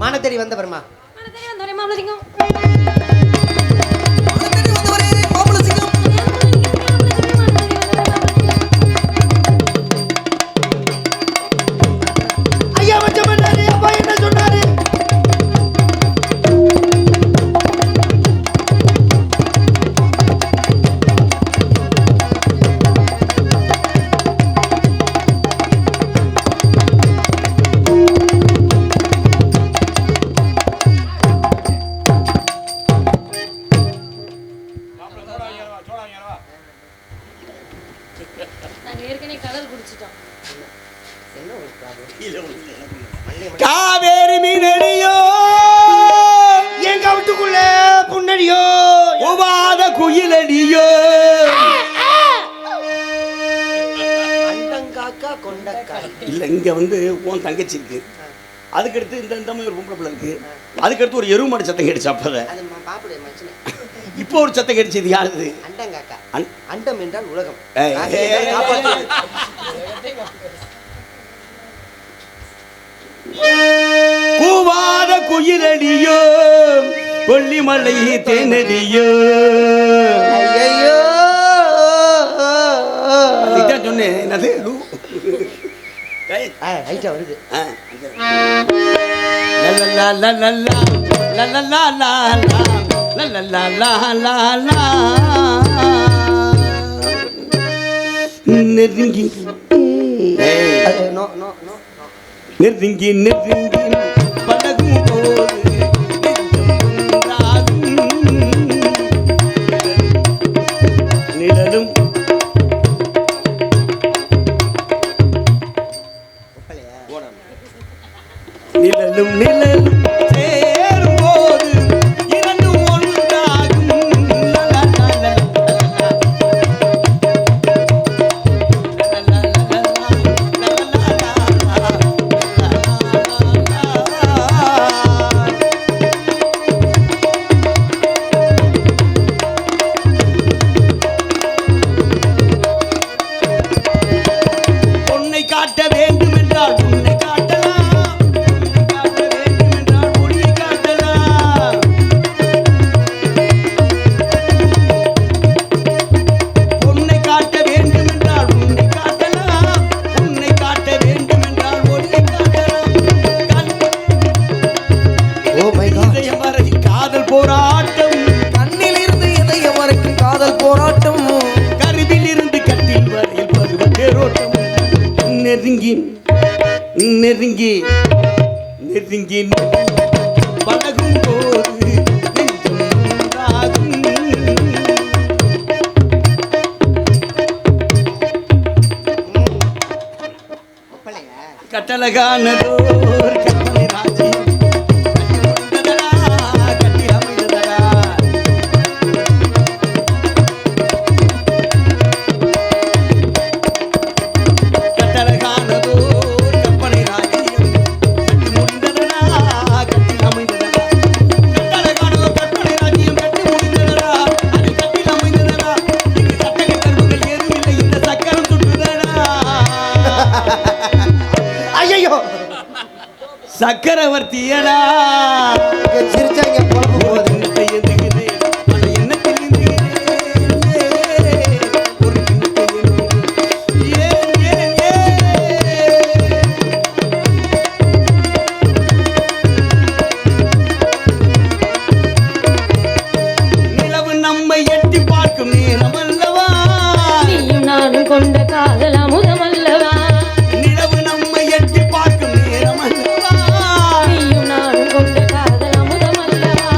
மானத்தேடி வந்த பெருமா காவேரி மீனடியோ எங்க வீட்டுக்குள்ள புன்னடியோ உபாத குயிலடியோ அண்டங்காக்கா கொண்டக்கா இல்ல இங்க வந்து உன் தங்கச்சி இருக்கு, அதுக்கடுத்து இந்த மாதிரி ஒரு பொம்பளை பிள்ளை இருக்கு, அதுக்கடுத்து ஒரு எருவு மாடு சத்தம் கேட்டுச்சு. அப்ப இப்போ ஒரு சத்தம் கேட்டுச்சு. இது யாருது? அண்டங்காக்கா. அண்டம் என்றால் உலகம். கூவாத குயிலடியோ கொல்லிமலை தேனடியோ. ஐயோ சொன்னேன். என்னது வருது. நெருங்கி நெருங்கி நெருங்கி பழகும் போது நிழலும் நிழலும் நிழலும் சேரும் போது இரண்டும் ஒன்றாகும். பொன்னை காட்ட வேண்டும் என்றால் உன்னை காட்டலாம், காட்ட வேண்டும் என்றால் ஒளியை காட்டலாம். பொன்னை காட்ட வேண்டும் என்றால் உன்னை காட்டலாம், உன்னை காட்ட வேண்டும் என்றால் ஒளியை காட்டலாம். இதயம் வரை காதல் போராட்டம், கண்ணில் இருந்து இதயம் வரைக்கும் காதல் போராட்டம், கருவில் இருந்து கட்டில் வரையில் பருவ தேரோட்டம். நெருங்கி நெருங்கி நெருங்கி பழகும் போது நெஞ்சம் ஒன்றாகும். கட்டழகானதோர் கற்பனை ராஜ்யம் கட்டி அமைந்ததடா. கட்டழகானதோர் கற்பனை ராஜ்யம் கட்டி முடிந்ததடா, கட்டி அமைந்ததடா. கட்டழகானதோர் கற்பனை ராஜ்யம் கட்டி முடிந்ததடா, அது கட்டி அமைந்ததடா. இங்கு சட்டக கருவுகள் ஏதும் இல்லை, இந்த சக்கரம் சுற்றுதடா. ஐயோ சக்கரவர்த்தியடா சிரிச்சாங்க பொழப்பு போகுது. நிலவு நம்மை எட்டி பார்க்கும் நேரம் அல்லவா, நீயும் நானும் கொண்ட காதல் அமுதம் அல்லவா, நிலவு நம்மை எட்டி பார்க்கும் நேரம் அல்லவா. நீயும் நானும் கொண்ட காதல் அமுதம் அல்லவா,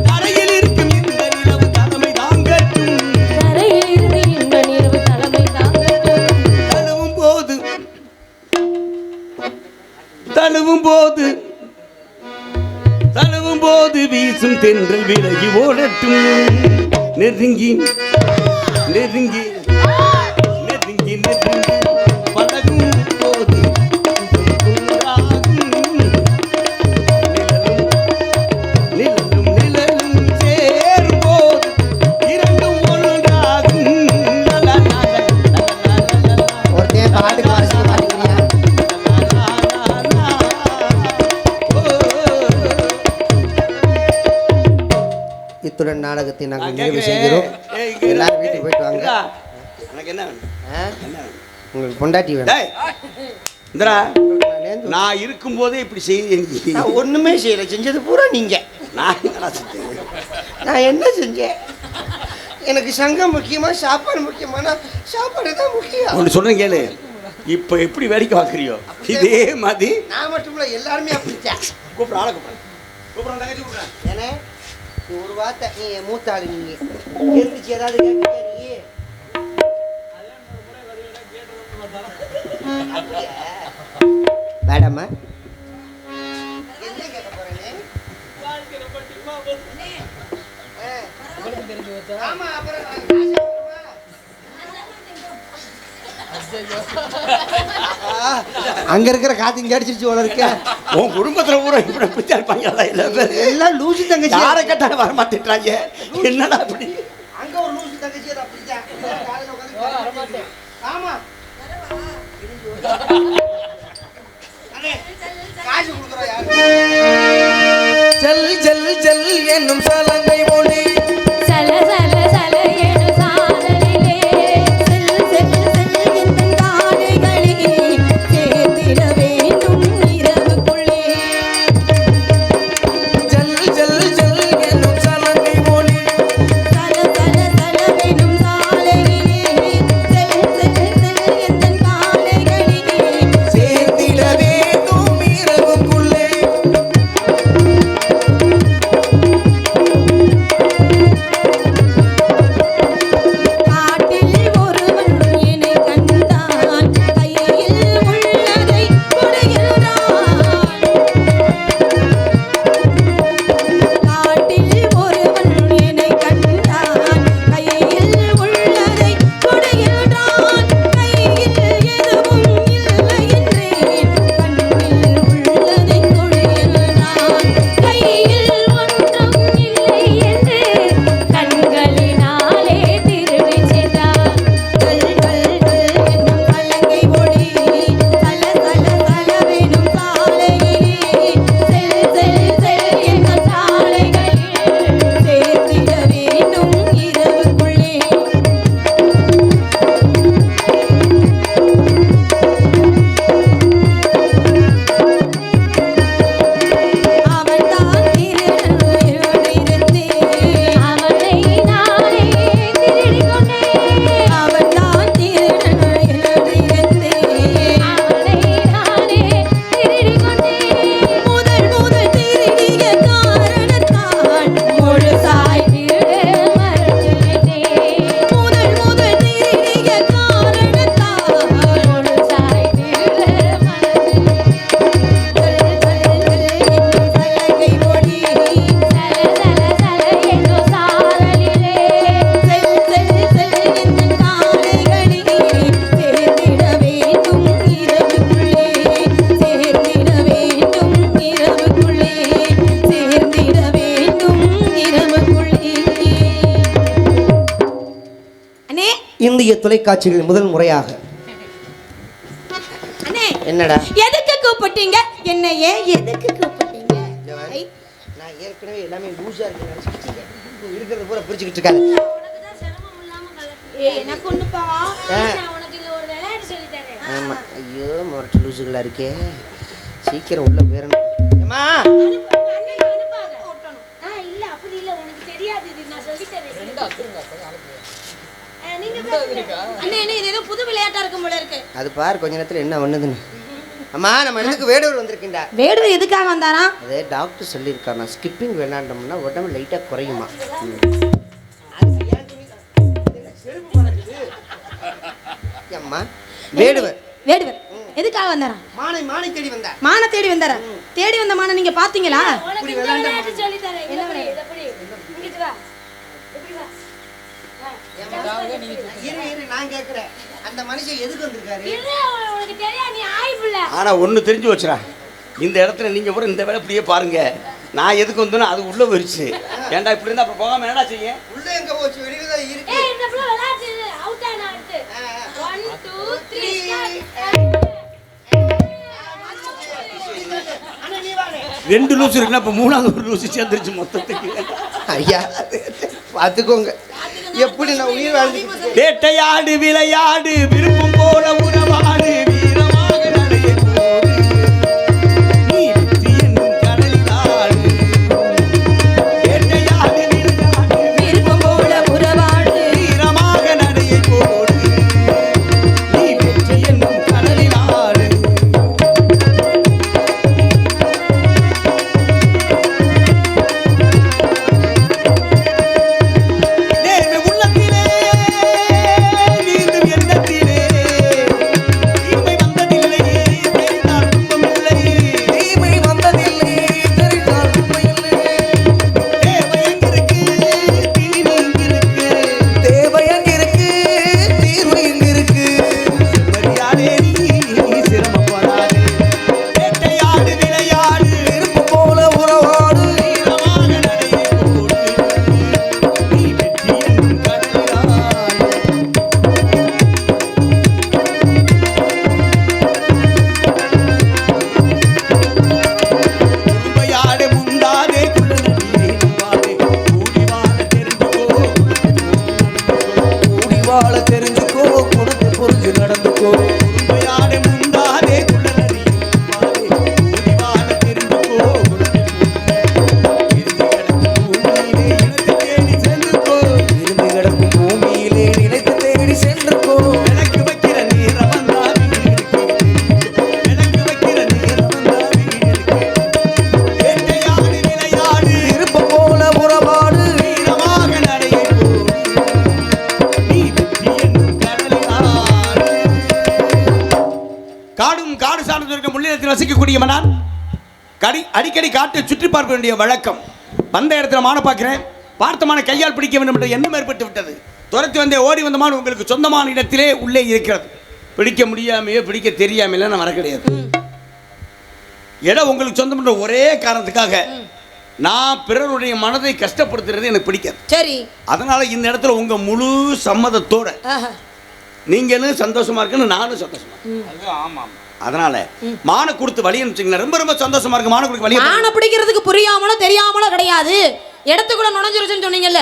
தரையில் இருக்கும் இந்த நிலவு தலைமை தாங்கட்டும், தரையில் இருந்து இந்த நிலவு தலைமை தாங்கட்டும், தழுவும் போது தழுவும் போது தழுவும் போது வீசும் தென்றல் விலகி ஓடட்டும். நெருங்கி நெருங்கி நெருங்கி நெருங்கி பழகும் போது ஒன்றாகும். இத்துடன் நாடகத்தை நாங்கள் நான் நிறைவு கேட்கிறேன். செய்கிறோம். ஏய், இங்க இரு. எல்லாரும் வீட்டுக்கு போயிட்டு வாங்க. இந்தா. எனக்கு என்ன வேணும்? ஆ? என்ன வேணும்? உங்களுக்கு பொண்டாட்டி வேணும். டேய், இந்தா. நான் நேர்ந்து நான் இருக்கும்போதே இப்படி செய்ய நான் ஒண்ணுமே செய்யல, செஞ்சது பூரா நீங்க. நான் என்னடா செஞ்சேன்? நான் என்ன செஞ்சேன்? எனக்கு சங்கம் முக்கியமா சாப்பாடு முக்கியமான சாப்பாடு தான் முக்கியம். ஒன்று சொல்றேன் கேளு. இப்போ எப்படி வேடிக்கை பார்க்குறியோ இதே மாதிரி நான் மட்டும் இல்ல, எல்லாருமே அப்படித்தான். கூப்பிட்ற ஆளை கூப்பிட்றேன். கூப்பிட்றேன், தங்கச்சி கூப்பிட்றேன். ஏன்னா நீ ஒரு வார்த்தை, நீ என் மூத்த ஆளு, நீங்க எழுந்திரிச்சு ஏதாவது கேட்க நீ மேடம்மா என்ன கேட்க போறேன்னு? ஆமா, அப்புறம் நான் காசு கொடுப்பா. அங்க இருக்கிற காத்து இங்க அடிச்சிருச்சு போல இருக்க. உன் குடும்பத்தில் பூரா இப்படி பிச்சா இருப்பாங்களா? இல்லை பேர் எல்லாம் லூசு தங்கச்சி. யாரை கேட்டாலும் வர மாட்டேன்றாங்க. என்னடா அப்படி? அங்க ஒரு லூசு தங்கச்சி, அது அப்படித்தான். காலையில உட்கார்ந்து ஆமா அண்ணே, காசு கொடுக்குறோம் யாரு? ஜல் ஜல் ஜல் என்னும் சலங்கை மொழி சல சல சல எனும் சாரலிலே செல் செல் செல் எந்தன் காலைகளிலே சேர்த்திட வேண்டும் இரவுக்குள்ளே. ஜல் ஜல் ஜல் என்னும் சலங்கை மொழி சல சல சல எனும் சாலையிலே செல் செல் செல் எந்தன் காலைகளிலே சேர்த்திட வேண்டும் இரவுக்குள்ளே. காட்டில் ஒருவன் என்னை கண்டான் கையில் உள்ளதை கொடுகிறான். காட்டில் ஒருவன் என்னை கண்டான் கையில் உள்ளதை கொடுகிறான். கையில் எதுவும் இல்லை என்றேன், கண்ணில் உள்ளதை கொடுகிறான். கையில் ஒன்றும் இல்லை என்று கண்களினாலே திருடி சென்றான். கல் கல் கல் என்னும் கலங்கை ஒளி சல சல சலவெனும் சாலையிலே செல் செல் செல் என்னும் சாலைகளில் சேர்த்திட வேண்டும் இரவுக்குள்ளே. அவன்தான் திருடன் உயிரோடிருந்தேன், அவனை நானே திருடிக் கொண்டேன். அவன்தான் திருடன் உயிரோடிருந்தேன், அவனை நானே திருடிக் கொண்டேன். முதல் முதல் திருடிய காரணத்தால் முழுசாய் திருட மறந்துவிட்டேன். முதல் முதல் திருடிய காரணத்தால் முழுசாய் திருட மறந்துவிட்டேன். சலங்கை ஒளி சல சல சல என்னும் சாரலிலே செல் செல் செல் எந்தன் காலைகளிலே சேர்த்திட வேண்டும் இரவுக்குள்ளே. சேர்த்திட வேண்டும் இரவுக்குள்ளே. சேர்த்திட வேண்டும் இரவுக்குள்ளே. அண்ணே இந்திய தொலைக்காட்சிகளில் முதல் முறையாக அண்ணே என்னடா? எதுக்கு கூப்பிட்டீங்க? என்னையே எதுக்கு கூப்பிட்டீங்க? ஐ, நான் ஏற்கனவே எல்லாமே லூஸா இருக்கு நினைச்சிட்டு இருக்கிறத பூரா பிரிச்சுக்கிட்டு இருக்காது. ஏய், எனக்கு ஒண்ணுப்பா. ஆ. நான் உனக்கு இதுல ஒரு விளையாட்டு சொல்லி தரேன். ஆமா, ஐயோ முரட்டு லூசுகளா இருக்கே. சீக்கிரம் உள்ள போயிடணும். ஏம்மா, அண்ணன் அனுப்பாத. இல்ல அப்படி இல்ல, உனக்கு தெரியாது, இது நான் சொல்லி தரேன். நீங்க அண்ணே என்ன இது ஏதோ புது விளையாட்டா இருக்கும் போல இருக்கு. அது பாரு கொஞ்ச நேரத்துல என்ன பண்ணுதுன்னு. அம்மா, நம்ம இடத்துக்கு வேடூர் வந்திருக்கீண்டா. வேடுவர் எதுக்காக வந்தாரா? அதே டாக்டர் சொல்லியிருக்காரு, நான் ஸ்கிப்பிங் விளையாண்டோம்னா உடம்பு லைட்டா குறையுமா. அம்மா, வேடுவர் வேடுவர் எதுக்காக வந்தாரா? மானை மானை தேடி வந்தா. மான தேடி வந்தாரா? தேடி வந்த மான நீங்க பாத்தீங்களா? இப்படி விளையாண்ட என்ன விளையாட்டு? இரு இரு, நான் கேக்குறேன், அந்த மனுஷன் எதுக்கு வந்திருக்காரு? உனக்கு தெரியாது, நீ ஆயிப்புல. ஆனா ஒண்ணு தெரிஞ்சு வச்சுறா. இந்த இடத்துல நீங்க கூட இந்த வேலை இப்படியே பாருங்க. நான் எதுக்கு வந்தேனோ அது உள்ள போயிருச்சு. ஏன்டா இப்படி இருந்தா அப்புறம் போகாம என்னடா செய்ய? உள்ள எங்க போச்சு? வெளியில தான் இருக்கு. ஏய், இந்த புள்ள விளையாட்டு அவுட் ஆன அடுத்து 1 2 3 அண்ணா நீ வாங்க. 2 லூசு இருக்குன்னா இப்ப 3வது ஒரு லூசு சேர்ந்துருச்சு மொத்தத்துக்கு. ஐயா, பார்த்துக்கோங்க எப்படி நான் உயிர் வாழ்ந்து. வேட்டையாடு விளையாடு விருப்பம் போல உறவாடு வீரமாக நடைய போடு நீ வெற்றி என்னும் கடலில் ஆடு. வேட்டையாடு விளையாடு விருப்பம் போல உறவாடு வீரமாக நடைய போடு நீ வெற்றி என்னும் கடலில் ஆடு. நேர்மை உள்ளத்திலே நீந்தும் எண்ணத்திலே தீமை வந்ததில்லை தெரிந்தால் துன்பமில்லை. தீமை வந்ததில்லை தெரிந்தால் உண்மையில்லை. தேவை எங்கிருக்கு தீமை எங்கிருக்கு தேவை அங்கிருக்கு தீர்வு இங்கிருக்கு. மரியாதை நீ சிரமப்படாதே. வேட்டையாடு விளையாடு விருப்பம் போல உறவாடு வீரமாக நடைய போடு நீ வெற்றி என்னும் கடலில் ஆடு. உண்மையாடு முந்தாதே குள்ளநதியை நம்பாதே கூடி வாழ தெரிந்துக்கோ. கூடி வாழ தெரிஞ்சுக்கோ கொடுத்து புரிஞ்சு நடந்துக்கோ. உண்மையாடு முந்தாதே குள்ளநதியை நம்பாதே கூடி வாழ தெரிந்துக்கோ. இருந்து கிடக்கும் பூமியிலே நிலைத்து தேடி சென்றுக்கோ. விளக்கு வைக்கிற நேரம் வந்தா வீடுக்கு. விளக்கு வைக்கிற நேரம் வந்தா வீடுக்கு. வேட்டையாடு விளையாடு விருப்பம் போல உறவாடு வீரமாக நடைய போடு நீ வெற்றி என்னும் கடலில் ஆடு. காடும் காடு சார்ந்து இருக்க முள்ளிடத்தில் வசிக்கக்கூடிய மனான் அடிக்கடி காட்டை சுற்றி பார்க்க வேண்டிய வழக்கம். வந்த இடத்துல மான பார்க்கிறேன், பார்த்தமான கையால் பிடிக்க வேண்டும் என்ற எண்ணம் ஏற்பட்டு விட்டது. துரத்தி வந்தே ஓடி வந்த மான் உங்களுக்கு சொந்தமான இடத்திலே உள்ளே இருக்கிறது. பிடிக்க முடியாமையோ பிடிக்க தெரியாமையோ நான் வர கிடையாது. இடம் உங்களுக்கு சொந்தம் என்ற ஒரே காரணத்துக்காக நான் பிறருடைய மனதை கஷ்டப்படுத்துறது எனக்கு பிடிக்காது. சரி. அதனால இந்த இடத்துல உங்க முழு சம்மதத்தோட ஆஹா. நீங்களும் சந்தோஷமா இருக்குன்னு நானும் சந்தோஷமா இருக்கேன். ஆமாம். அதனால மான கொடுத்து வழி அனுப்பிச்சிங்கன்னா ரொம்ப ரொம்ப சந்தோஷமா இருக்கு. மான கொடுத்து வழி ஆனை பிடிக்கிறதுக்கு புரியாமலோ தெரியாமலோ கிடையாது. இடத்துக்குள்ள நுழைஞ்சிருச்சுன்னு சொன்னீங்கல்ல,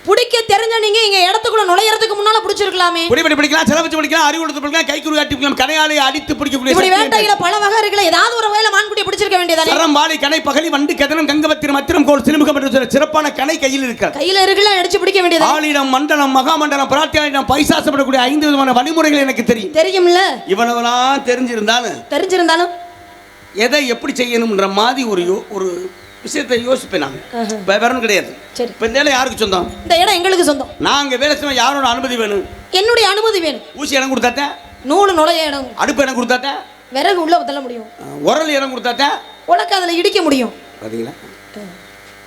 பிடிக்க தெரிஞ்ச நீங்க இங்க இடத்துக்குள்ள நுழையறதுக்கு முன்னால பிடிச்சிருக்கலாமே. புடிபடி பிடிக்கலாம், செலவு வச்சு பிடிக்கலாம், அறிவு கொடுத்து பிடிக்கலாம், கைக்குறி காட்டி பிடிக்கலாம், கனையாளை அடித்து பிடிக்கக்கூடிய இப்படி சக்தி வேட்டையில பல வகை இருக்குல்ல, ஏதாவது ஒரு வகையில மான்குட்டியை பிடிச்சிருக்க வேண்டியதானே. சரம் வாளி கனை பகலி வண்டு கதனம் கங்கபத்திரம் அத்திரம் கோல் சிறுமுகம் என்ற சிறப்பான கனை கையில் இருக்கிறது. கையில இருக்குல்ல, அடிச்சு பிடிக்க வேண்டியது. ஆளிடம் மண்டலம் மகாமண்டலம் பிராட்டியாளிடம் பைசாசப்படக்கூடிய 5 விதமான வழிமுறைகள் எனக்கு தெரியும். தெரியும்ல. இவ்வளவுலாம் தெரிஞ்சிருந்தாலும் எதை எப்படி செய்யணும்ன்ற மாதிரி ஒரு விஷயத்தை யோசிப்பேன். நான் வேற ஒன்றும் கிடையாது. சரி. இப்போ இந்த இடம் யாருக்கு சொந்தம்? இந்த இடம் எங்களுக்கு சொந்தம். நாங்க வேலை செய்ய யாரோட அனுமதி வேணும்? என்னுடைய அனுமதி வேணும். ஊசி இடம் கொடுத்தாட்ட, நூல் நுழைய இடம், அடுப்பு இடம் கொடுத்தாட்ட, விறகு உள்ள தள்ள முடியும், உரல் இடம் கொடுத்தாட்ட, உலக்க அதுல இடிக்க முடியும். பாத்தீங்களா?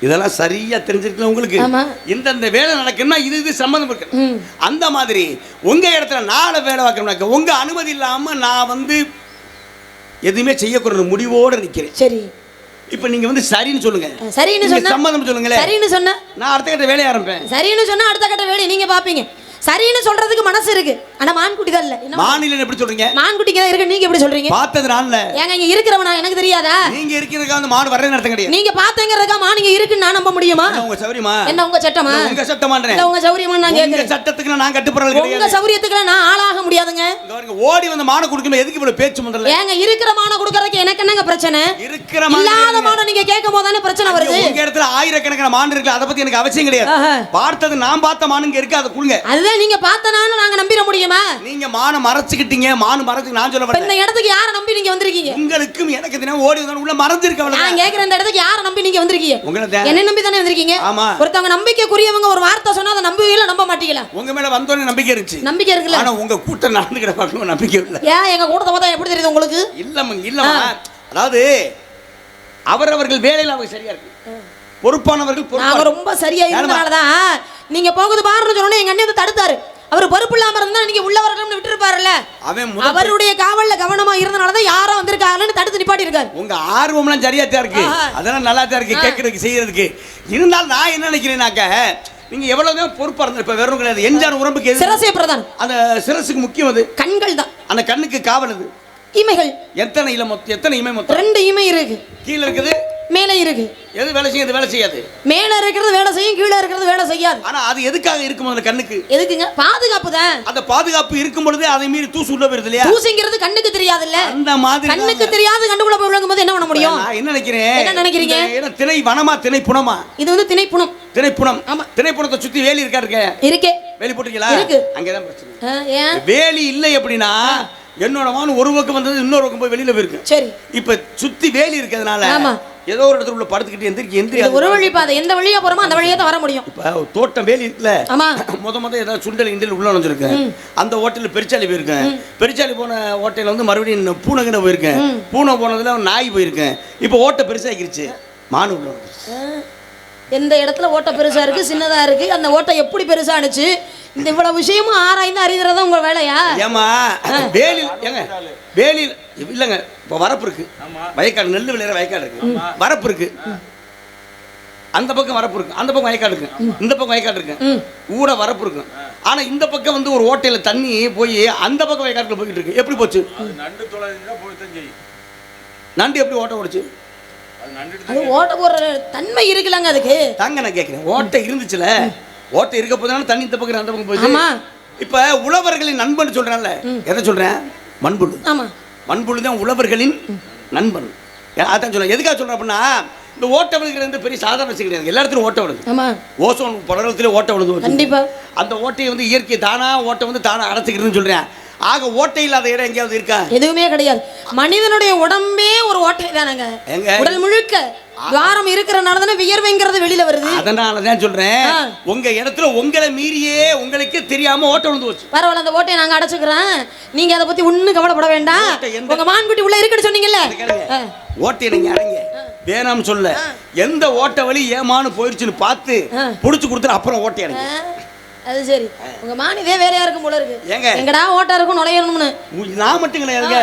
இதெல்லாம் சரியா தெரிஞ்சிருக்கல உங்களுக்கு. ஆமா. இந்த வேலை நடக்குன்னா இது சம்பந்தம் இருக்கு. அந்த மாதிரி உங்க இடத்துல நாளை வேலை பார்க்கணும்னாக்க உங்க அனுமதி இல்லாம நான் எதுவுமே செய்யக்கூடாது முடிவோட நிக்கிறேன். சரி. இப்ப நீங்க சரின்னு சொல்லுங்க. சரின்னு சொன்னா சம்மதம் சொல்லுங்களே. சரின்னு சொன்னா நான் அடுத்த கட்ட வேலைய ஆரம்பிப்பேன். சரின்னு சொன்னா அடுத்த கட்ட வேலையை நீங்க பாப்பீங்க. சரின்னு சொல்றதுக்கு மனசு இருக்கு, ஆனா மான்குட்டி தான் இல்ல. என்ன மாநிலம் எப்படி சொல்றீங்க? மான்குட்டிக்கு தான் இருக்கு, நீங்க எப்படி சொல்றீங்க? பார்த்தது நான்ல. ஏங்க இங்க இருக்கிறவனா எனக்கு தெரியாதா? நீங்க இருக்கிறதுக்கு வந்து மான் வரவே நடத்த கிடையாது. நீங்க பாத்தங்கறதுக்கா மான் இங்க இருக்குன்னு நான் நம்ப முடியுமா? உங்க சௌரியமா? என்ன உங்க சட்டமா? உங்க சட்டமான்றேன். இல்ல உங்க சௌரியமா நான் கேக்குறேன். உங்க சட்டத்துக்கு நான் கட்டுப்பறது கிடையாது. உங்க சௌரியத்துக்கு நான் ஆளாக முடியாதுங்க. இங்க பாருங்க, ஓடி வந்து மான குடுக்கணும் எதுக்கு இவ்வளவு பேச்சு முதல்ல? ஏங்க இருக்கிற மான குடுக்கறதுக்கு எனக்கு என்னங்க பிரச்சனை? இருக்கிற மான இல்லாத மான நீங்க கேட்கும் போதானே பிரச்சனை வருது. உங்க இடத்துல ஆயிரக்கணக்கான மான் இருக்கு, அத பத்தி எனக்கு அவசியம் கிடையாது. பார்த்தது நான் பார்த்த மானுங்க இருக்கு, அத குடுங்க. அதுதான் நீங்க பார்த்தனால நாங்க நம்பிர முடியுமா? நீங்க மான மறைச்சிட்டீங்க, மான் மறைச்சு நான் சொல்ல வரேன். இந்த இடத்துக்கு யாரை நம்பி நீங்க வந்திருக்கீங்க? உங்களுக்கும் எனக்கு தினம் ஓடி வந்து உள்ள மறைஞ்சிருக்க அவ்வளவு. நான் கேக்குற இந்த இடத்துக்கு யாரை நம்பி நீங்க வந்திருக்கீங்க? உங்களை என்ன நம்பி தானே வந்திருக்கீங்க? ஆமா. ஒருத்தவங்க நம்பிக்கைக்குரியவங்க ஒரு வார்த்தை சொன்னா அதை நம்புவீங்களா நம்ப மாட்டீங்களா? உங்க மேல வந்தோனே நம்பிக்கை இருந்துச்சு. நம்பிக்கை இருக்குல்ல. ஆனா உங்க கூட்டம் நடந்துக்கிற பார்க்கணும் நம்பிக்கை இல்ல. ஏன் எங்க கூட்டத்தை பார்த்தா எப்படி தெரியுது உங்களுக்கு? இல்லம்மா. அதாவது அவரவர்கள் வேலையில அவங்க சரியா இருக்கு. பொறுப்பானவர்கள் நாங்க ரொம்ப சரியா இருந்தனாலதான் நீங்க போகுது பாருன்னு சொன்னோன்னே எங்க அண்ணன் தடுத்தாரு. அவர் பொறுப்பு இல்லாம இருந்தா நீங்க உள்ள வரணும்னு விட்டுருப்பாருல்ல. அவருடைய காவல்ல கவனமா இருந்தனாலதான் யாரும் வந்திருக்காங்கன்னு தடுத்து நிப்பாட்டி இருக்காரு. உங்க ஆர்வம்லாம் சரியா தான் இருக்கு, அதெல்லாம் நல்லா தான் இருக்கு கேட்கறதுக்கு செய்யறதுக்கு. இருந்தாலும் நான் என்ன நினைக்கிறேன்னாக்க நீங்க எவ்வளவுதான் பொறுப்பா இருந்தா இப்ப வெறும் கிடையாது. எஞ்சார் உடம்புக்கு சிரசே பிரதானம். அந்த சிரசுக்கு முக்கியம் அது கண்கள் தான். அந்த கண்ணுக்கு காவல் அது. இமைகள் எத்தனை இமை மொத்தம்? 2 இமை இருக்கு. கீழ இருக்குது மேலே இருக்கு. எது வேலை செய்யும், எது வேலை செய்யாது? மேல இருக்கிறது வேலை செய்யும், கீழே இருக்கிறது வேலை செய்யாது. ஆனா அது எதுக்காக இருக்கு முதல்ல கண்ணுக்கு? எதுக்குங்க? பாதுகாப்பு தான். அந்த பாதுகாப்பு இருக்கும் பொழுது அதை மீறி தூசு உள்ள வருது இல்லையா? தூசிங்கிறது கண்ணுக்கு தெரியாதுல்ல. அந்த மாதிரி கண்ணுக்கு தெரியாது கண்ணுக்குள்ள போய் விழுங்கும் போது என்ன பண்ண முடியும்? நான் என்ன நினைக்கிறேன், என்ன நினைக்கிறீங்க? ஏன்னா திணை வனமா திணை புனமா? இது வந்து திணைப்புணம். திணைப்புணம். ஆமா. திணைப்புணத்தை சுத்தி வேலி இருக்கா? இருக்கே. வேலி போட்டுருக்கீங்களா? இருக்கு. அங்கதான் பிரச்சனை. ஏன் வேலி இல்லை அப்படின்னா என்னோட மான் ஒரு பக்கம் வந்தது இன்னொரு பக்கம் போய் வெளியில போயிருக்கு. சரி. இப்ப சுத்தி வேலி இருக்கிறதுனால ஏதோ ஒரு இடத்துல உள்ள படுத்துக்கிட்டு எந்திரி ஒரு வழி பாதை, எந்த வழியா போறோமோ அந்த வழியா தான் வர முடியும். இப்ப தோட்டம் வேலி இருக்குல்ல, ஆமா, முத ஏதாவது சுண்டல் இண்டல் உள்ள நுழைஞ்சிருக்கேன். அந்த ஹோட்டல்ல பெருச்சாலி போயிருக்கேன். பெருச்சாலி போன ஹோட்டல்ல வந்து மறுபடியும் பூனைகின போயிருக்கேன். பூனை போனதுல நாய் போயிருக்கேன். இப்ப ஓட்டை பெருசாகிருச்சு, மானு உள்ள எந்த இடத்துல ஓட்டை பெருசா இருக்கு, சின்னதா இருக்கு, அந்த ஓட்டை எப்படி பெருசானுச்சு, இந்த இவ்வளவு விஷயமும் ஆராய்ந்து அறிகிறதா உங்க வேலையா? ஏமா வேலி ஏங்க வேலி இல்லைங்க. இப்போ வரப்பு இருக்கு, வயக்காடு, நெல் விளையிற வயக்காடு இருக்கு, வரப்பு இருக்கு. அந்த பக்கம் வரப்பு இருக்கு, அந்த பக்கம் வயக்காடு இருக்கு, இந்த பக்கம் வயக்காடு இருக்கு, ஊட வரப்பு இருக்கு. ஆனா இந்த பக்கம் வந்து ஒரு ஓட்டையில தண்ணி போய் அந்த பக்கம் வயக்காட்டுல போய்கிட்டு இருக்கு. எப்படி போச்சு? நண்டு எப்படி ஓட்ட ஓடுச்சு? அது ஓட்ட போற தன்மை இருக்குலங்க அதுக்கு. தாங்க நான் கேட்கிறேன், ஓட்டை இருந்துச்சுல, ஓட்டை இருக்க போதுனால தண்ணி இந்த பக்கம் அந்த பக்கம் போயிடுச்சு. ஆமா. இப்ப உழவர்களின் நண்பன் சொல்றேன்ல, எதை சொல்றேன்? மண்புழு. ஆமா, மண்புழு தான் உழவர்களின் நண்பன். அதான் சொல்றேன். எதுக்காக சொல்றேன் அப்படின்னா, இந்த ஓட்டை விழுகிறது பெரிய சாதாரண விஷயம் கிடையாது. எல்லா இடத்துலையும் ஓட்டை விழுது. ஆமா, ஓசோன் படலத்திலே ஓட்டை விழுது. கண்டிப்பா. அந்த ஓட்டையை வந்து இயற்கை தானா ஓட்டை வந்து தானா அடைச்சிக்கிறதுன்னு சொல்றேன். ஆக ஓட்டை இல்லாத இடம் எங்கேயாவது இருக்கா? எதுவுமே கிடையாது. மனிதனுடைய உடம்பே ஒரு ஓட்டை தானங்க. உடல் முழுக்க துவாரம் இருக்கிறனால தானே வியர்வைங்கிறது வெளியில வருது. அதனால தான் சொல்றேன், உங்க இடத்துல உங்களை மீறியே உங்களுக்கே தெரியாம ஓட்டை விழுந்து போச்சு. பரவாயில்ல, அந்த ஓட்டையை நாங்க அடைச்சுக்கிறோம், நீங்க அதை பத்தி ஒன்னும் கவலைப்பட வேண்டாம். உங்க மான்குட்டி உள்ள இருக்குன்னு சொன்னீங்கல்ல, ஓட்டையை நீங்க அடங்க வேணாம் சொல்ல. எந்த ஓட்டை வழி ஏமானு போயிருச்சுன்னு பார்த்து புடிச்சு கொடுத்துட்டு அப்புறம் ஓட்டை அடங்க. அது சரி, உங்க மான் இதே வேலையா இருக்கும் போல இருக்கு. எங்கடா ஓட்டா இருக்கும் நுழையணும்னு நான் மட்டும் கிடையாதுங்க.